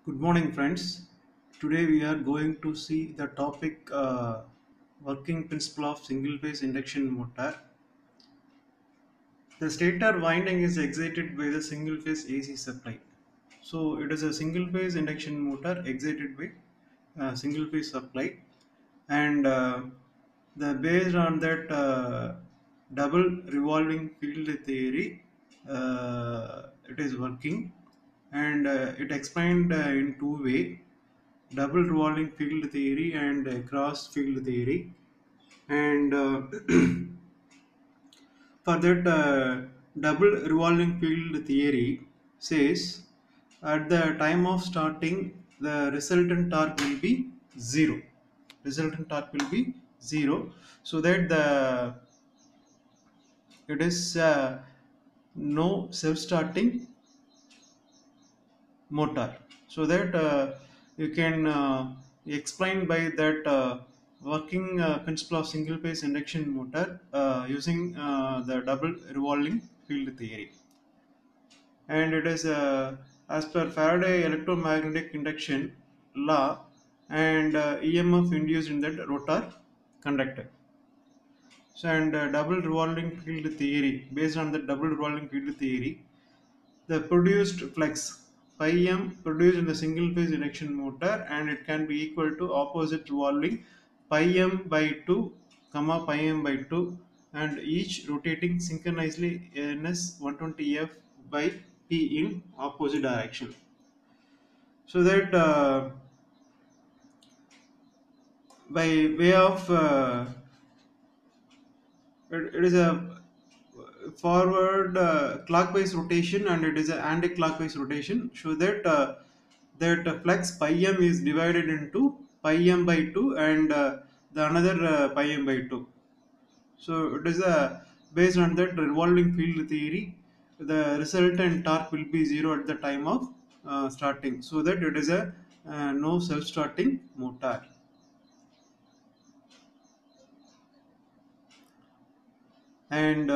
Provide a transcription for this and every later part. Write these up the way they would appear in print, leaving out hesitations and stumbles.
Good morning, friends. Today we are going to see the topic working principle of single phase induction motor. The stator winding is excited by the single phase AC supply. So it is a single phase induction motor excited by single phase supply, and the based on that double revolving field theory, it is working, and it explained in two way: double revolving field theory and cross field theory. And for that double revolving field theory says at the time of starting the resultant torque will be zero. Resultant torque will be zero, so that the it is no self-starting motor, so that you can explain by that working principle of single phase induction motor using the double revolving field theory. And it is as per Faraday electromagnetic induction law, and EMF induced in that rotor conductor. So, and double revolving field theory, based on the double revolving field theory, the produced flux pi m produced in the single phase induction motor, and it can be equal to opposite revolving pi m by 2 comma pi m by 2, and each rotating synchronously ns 120f by p in opposite direction. So that by way of it is a forward clockwise rotation, and it is an anti-clockwise rotation, so that flux pi m is divided into pi m by 2 and the another pi m by 2. So it is based on that revolving field theory, the resultant torque will be zero at the time of starting, so that it is a no self-starting motor. And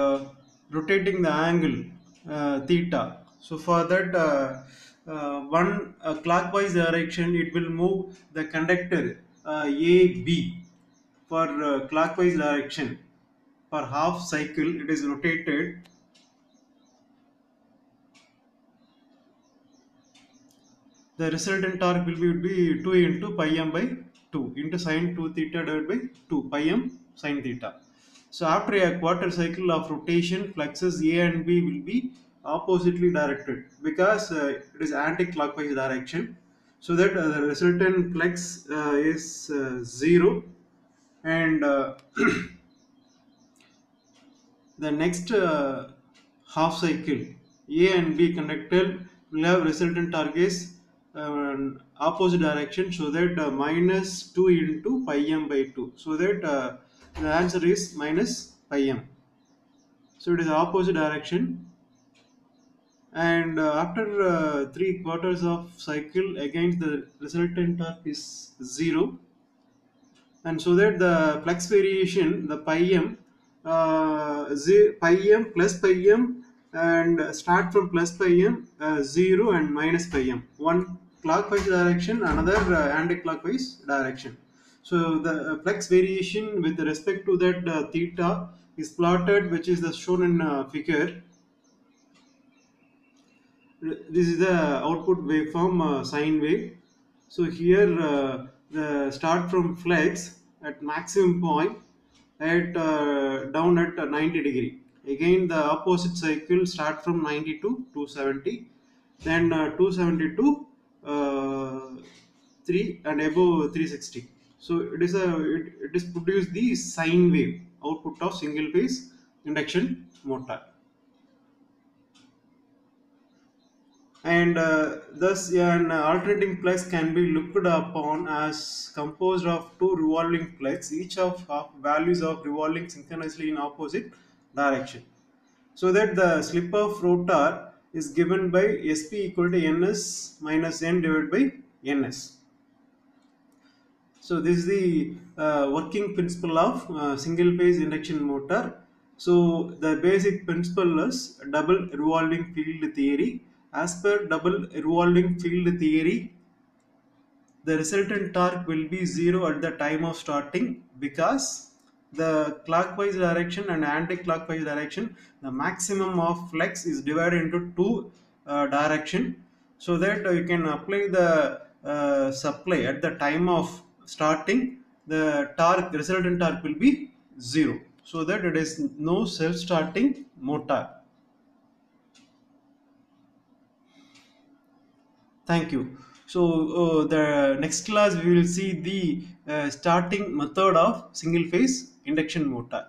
rotating the angle theta. So for that one clockwise direction, it will move the conductor A B for clockwise direction. For half cycle, it is rotated. The resultant torque will be 2 into pi m by 2 into sine 2 theta divided by 2 pi m sine theta. So after a quarter cycle of rotation, fluxes A and B will be oppositely directed, because it is anti-clockwise direction. So that the resultant flux is 0, and the next half cycle, A and B conductor will have resultant torque is opposite direction, so that minus 2 into pi m by 2. So that the answer is minus pi m. So it is opposite direction, and after three quarters of cycle, again the resultant torque is 0, and so that the flux variation, the pi m, pi m plus pi m, and start from plus pi m, 0 and minus pi m, one clockwise direction, another anti-clockwise direction. So the flux variation with respect to that theta is plotted, which is the shown in figure. This is the output waveform, sine wave. So here the start from flex at maximum point at down at 90 degree. Again the opposite cycle start from 90 to 270, then 270 to 3 and above 360. So it is produced the sine wave output of single phase induction motor. And thus an alternating flux can be looked upon as composed of two revolving flux, each of values of revolving synchronously in opposite direction, so that the slip of rotor is given by Sp equal to ns minus n divided by ns. So this is the working principle of single phase induction motor. So the basic principle is double revolving field theory. As per double revolving field theory, the resultant torque will be zero at the time of starting, because the clockwise direction and anti-clockwise direction, the maximum of flex is divided into two direction, so that you can apply the supply at the time of starting. The torque, resultant torque, will be zero, so that it is no self-starting motor. Thank you. So the next class we will see the starting method of single phase induction motor.